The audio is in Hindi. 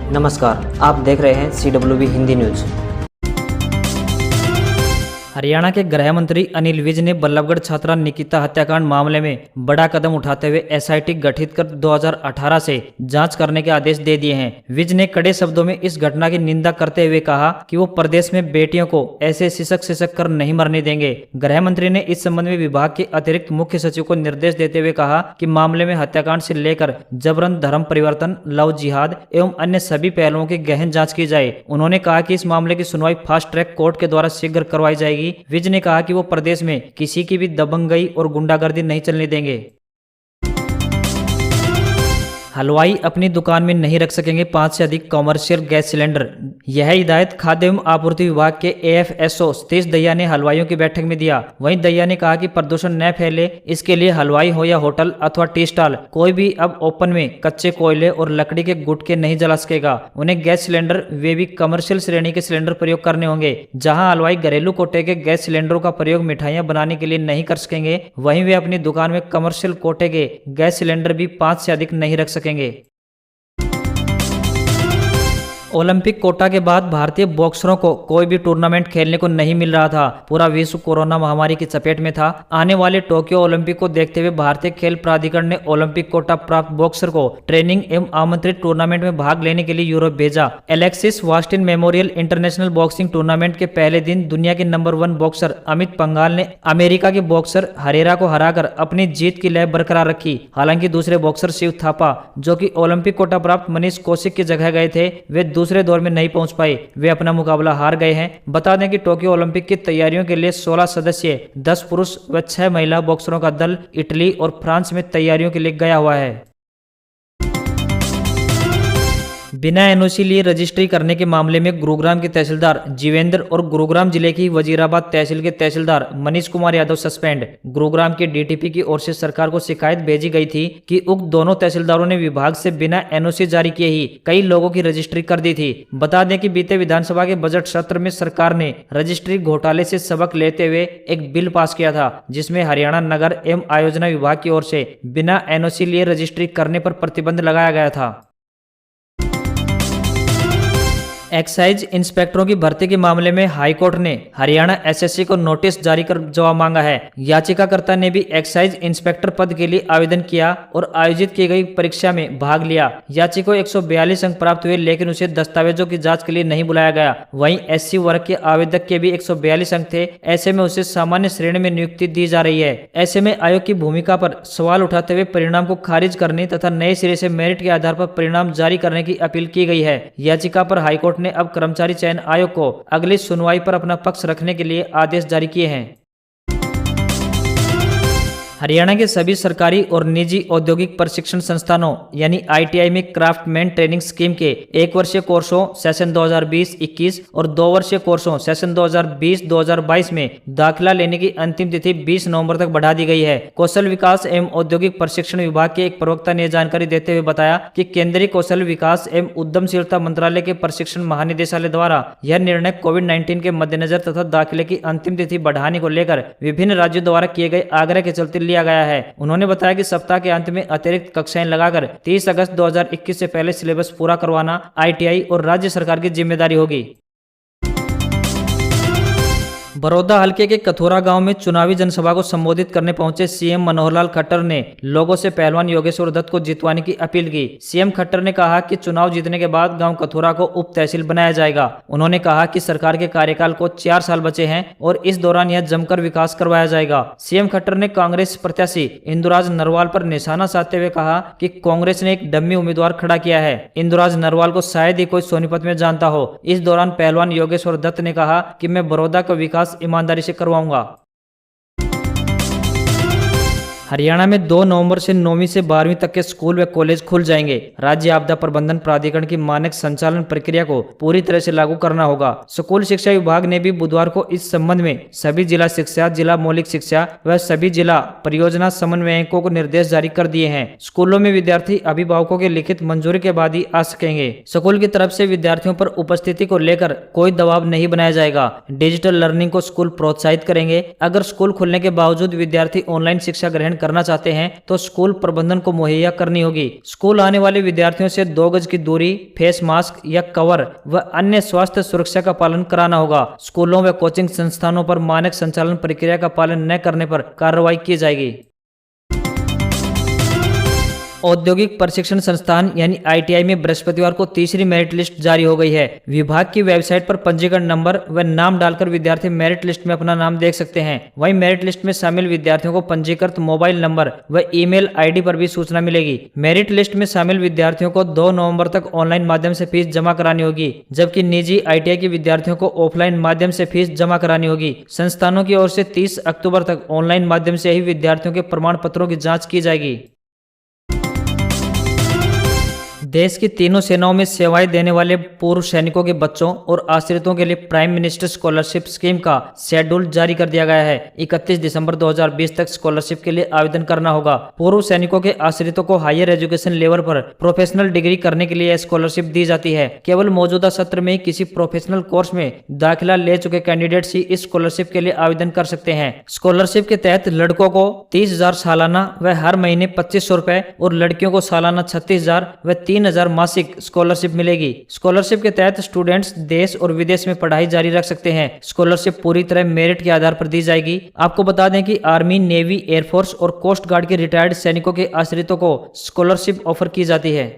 नमस्कार, आप देख रहे हैं CWB हिंदी न्यूज। हरियाणा के गृह मंत्री अनिल विज ने बल्लभगढ़ छात्रा निकिता हत्याकांड मामले में बड़ा कदम उठाते हुए SIT गठित कर 2018 से जांच करने के आदेश दे दिए हैं। विज ने कड़े शब्दों में इस घटना की निंदा करते हुए कहा कि वो प्रदेश में बेटियों को ऐसे सिसक कर नहीं मरने देंगे। गृह मंत्री ने इस संबंध में विभाग के अतिरिक्त मुख्य सचिव को निर्देश देते हुए कहा कि मामले में हत्याकांड से लेकर जबरन धर्म परिवर्तन, लव जिहाद एवं अन्य सभी पहलुओं की गहन जाँच की जाए। उन्होंने कहा कि इस मामले की सुनवाई फास्ट ट्रैक कोर्ट के द्वारा शीघ्र करवाई जाएगी। विज ने कहा कि वो प्रदेश में किसी की भी दबंगई और गुंडागर्दी नहीं चलने देंगे। हलवाई अपनी दुकान में नहीं रख सकेंगे 5 से अधिक कॉमर्शियल गैस सिलेंडर। यह हिदायत खाद्य एवं आपूर्ति विभाग के AFSO सतीश दहिया ने हलवाइयों की बैठक में दिया। वहीं दहिया ने कहा कि प्रदूषण न फैले, इसके लिए हलवाई हो या होटल अथवा टी स्टॉल, कोई भी अब ओपन में कच्चे कोयले और लकड़ी के गुटके नहीं जला सकेगा। उन्हें गैस सिलेंडर वे भी कमर्शियल श्रेणी के सिलेंडर प्रयोग करने होंगे। जहां हलवाई घरेलू कोटे के गैस सिलेंडरों का प्रयोग मिठाइयां बनाने के लिए नहीं कर सकेंगे, वहीं वे अपनी दुकान में कमर्शियल कोटे के गैस सिलेंडर भी 5 से अधिक नहीं रख सकेंगे। ओलंपिक कोटा के बाद भारतीय बॉक्सरों को कोई भी टूर्नामेंट खेलने को नहीं मिल रहा था। पूरा विश्व कोरोना महामारी की चपेट में था। आने वाले टोक्यो ओलंपिक को देखते हुए भारतीय खेल प्राधिकरण ने ओलंपिक कोटा प्राप्त बॉक्सर को ट्रेनिंग एवं आमंत्रित टूर्नामेंट में भाग लेने के लिए यूरोप भेजा। Alexis Vastine memorial international boxing tournament के पहले दिन दुनिया के नंबर 1 बॉक्सर अमित पंघाल ने अमेरिका के बॉक्सर हरेरा को हराकर अपनी जीत की लय बरकरार रखी। हालांकि दूसरे बॉक्सर शिव थापा, जो कि ओलंपिक कोटा प्राप्त मनीष कौशिक की जगह गए थे, वे दूसरे दौर में नहीं पहुंच पाए। वे अपना मुकाबला हार गए हैं। बता दें कि टोक्यो ओलंपिक की तैयारियों के लिए 16 सदस्यीय 10 पुरुष व 6 महिला बॉक्सरों का दल इटली और फ्रांस में तैयारियों के लिए गया हुआ है। बिना NOC लिए रजिस्ट्री करने के मामले में गुरुग्राम के तहसीलदार जीवेंद्र और गुरुग्राम जिले की वजीराबाद तहसील के तहसीलदार मनीष कुमार यादव सस्पेंड। गुरुग्राम के DTP की ओर से सरकार को शिकायत भेजी गई थी कि उक्त दोनों तहसीलदारों ने विभाग से बिना NOC जारी किए ही कई लोगों की रजिस्ट्री कर दी थी। बता दें कि बीते विधानसभा के बजट सत्र में सरकार ने रजिस्ट्री घोटाले से सबक लेते हुए एक बिल पास किया था, जिसमें हरियाणा नगर एवं आयोजना विभाग की ओर से बिना NOC लिए रजिस्ट्री करने पर प्रतिबंध लगाया गया था। एक्साइज इंस्पेक्टरों की भर्ती के मामले में हाईकोर्ट ने हरियाणा SSC को नोटिस जारी कर जवाब मांगा है। याचिकाकर्ता ने भी एक्साइज इंस्पेक्टर पद के लिए आवेदन किया और आयोजित की गई परीक्षा में भाग लिया। याची को 142 अंक प्राप्त हुए, लेकिन उसे दस्तावेजों की जांच के लिए नहीं बुलाया गया। वहीं SC वर्ग के आवेदक के भी 142 अंक थे। ऐसे में उसे सामान्य श्रेणी में नियुक्ति दी जा रही है। ऐसे में आयोग की भूमिका पर सवाल उठाते हुए परिणाम को खारिज करने तथा नए सिरे से मेरिट के आधार पर परिणाम जारी करने की अपील की गई है। याचिका पर हाईकोर्ट ने अब कर्मचारी चयन आयोग को अगली सुनवाई पर अपना पक्ष रखने के लिए आदेश जारी किए हैं। हरियाणा के सभी सरकारी और निजी औद्योगिक प्रशिक्षण संस्थानों यानी ITI में क्राफ्टमैन ट्रेनिंग स्कीम के 1 वर्षीय कोर्सों सेशन 2020-21 और 2 वर्षीय कोर्सों सेशन 2020-2022 में दाखिला लेने की अंतिम तिथि 20 नवंबर तक बढ़ा दी गई है। कौशल विकास एवं औद्योगिक प्रशिक्षण विभाग के एक प्रवक्ता ने जानकारी देते हुए बताया कि केंद्रीय कौशल विकास एवं उद्यमशीलता मंत्रालय के प्रशिक्षण महानिदेशालय द्वारा यह निर्णय कोविड-19 के मद्देनजर तथा दाखिले की अंतिम तिथि बढ़ाने को लेकर विभिन्न राज्यों द्वारा किए गए आग्रह के चलते लिया गया है। उन्होंने बताया कि सप्ताह के अंत में अतिरिक्त कक्षाएं लगाकर 30 अगस्त 2021 से पहले सिलेबस पूरा करवाना ITI और राज्य सरकार की जिम्मेदारी होगी। बड़ौदा हल्के के कथोरा गांव में चुनावी जनसभा को संबोधित करने पहुंचे CM मनोहर लाल खट्टर ने लोगों से पहलवान योगेश्वर दत्त को जितवाने की अपील की। CM खट्टर ने कहा कि चुनाव जीतने के बाद गांव कथोरा को उप तहसील बनाया जाएगा। उन्होंने कहा कि सरकार के कार्यकाल को 4 साल बचे हैं और इस दौरान यह जमकर विकास करवाया जाएगा। CM खट्टर ने कांग्रेस प्रत्याशी इंदुराज नरवाल पर निशाना साधते हुए कहा कि कांग्रेस ने एक डम्मी उम्मीदवार खड़ा किया है। इंदुराज नरवाल को शायद ही कोई सोनीपत में जानता हो। इस दौरान पहलवान योगेश्वर दत्त ने कहा कि मैं बड़ौदा का विकास ईमानदारी से करवाऊंगा। हरियाणा में 2 नवंबर से 9वीं से 12वीं तक के स्कूल व कॉलेज खुल जाएंगे। राज्य आपदा प्रबंधन प्राधिकरण की मानक संचालन प्रक्रिया को पूरी तरह से लागू करना होगा। स्कूल शिक्षा विभाग ने भी बुधवार को इस संबंध में सभी जिला शिक्षा, जिला मौलिक शिक्षा व सभी जिला परियोजना समन्वयकों को निर्देश जारी कर दिए हैं। स्कूलों में विद्यार्थी अभिभावकों की लिखित मंजूरी के बाद ही आ सकेंगे। स्कूल की तरफ से विद्यार्थियों पर उपस्थिति को लेकर कोई दबाव नहीं बनाया जाएगा। डिजिटल लर्निंग को स्कूल प्रोत्साहित करेंगे। अगर स्कूल खुलने के बावजूद विद्यार्थी ऑनलाइन शिक्षा ग्रहण करना चाहते हैं तो स्कूल प्रबंधन को मुहैया करनी होगी। स्कूल आने वाले विद्यार्थियों से 2 गज की दूरी, फेस मास्क या कवर व अन्य स्वास्थ्य सुरक्षा का पालन कराना होगा। स्कूलों व कोचिंग संस्थानों पर मानक संचालन प्रक्रिया का पालन न करने पर कार्रवाई की जाएगी। औद्योगिक प्रशिक्षण संस्थान यानी ITI में बृहस्पतिवार को तीसरी मेरिट लिस्ट जारी हो गई है। विभाग की वेबसाइट पर पंजीकरण नंबर व नाम डालकर विद्यार्थी मेरिट लिस्ट में अपना नाम देख सकते हैं। वहीं मेरिट लिस्ट में शामिल विद्यार्थियों को पंजीकृत मोबाइल नंबर व ईमेल ID पर भी सूचना मिलेगी। मेरिट लिस्ट में शामिल विद्यार्थियों को 2 नवंबर तक ऑनलाइन माध्यम से फीस जमा करानी होगी, जबकि निजी ITI के विद्यार्थियों को ऑफलाइन माध्यम से फीस जमा करानी होगी। संस्थानों की ओर से 30 अक्टूबर तक ऑनलाइन माध्यम से ही विद्यार्थियों के प्रमाण पत्रों की जाँच की जाएगी। देश की तीनों सेनाओं में सेवाएं देने वाले पूर्व सैनिकों के बच्चों और आश्रितों के लिए प्राइम मिनिस्टर स्कॉलरशिप स्कीम का शेड्यूल जारी कर दिया गया है। 31 दिसंबर 2020 तक स्कॉलरशिप के लिए आवेदन करना होगा। पूर्व सैनिकों के आश्रितों को हायर एजुकेशन लेवल पर प्रोफेशनल डिग्री करने के लिए स्कॉलरशिप दी जाती है। केवल मौजूदा सत्र में किसी प्रोफेशनल कोर्स में दाखिला ले चुके कैंडिडेट्स ही इस स्कॉलरशिप के लिए आवेदन कर सकते हैं। स्कॉलरशिप के तहत लड़कों को 30,000 सालाना व हर महीने 2500 रुपए और लड़कियों को सालाना 36,000 व 3,000 मासिक स्कॉलरशिप मिलेगी। स्कॉलरशिप के तहत स्टूडेंट्स देश और विदेश में पढ़ाई जारी रख सकते हैं। स्कॉलरशिप पूरी तरह मेरिट के आधार पर दी जाएगी। आपको बता दें कि आर्मी, नेवी, एयरफोर्स और कोस्ट गार्ड के रिटायर्ड सैनिकों के आश्रितों को स्कॉलरशिप ऑफर की जाती है।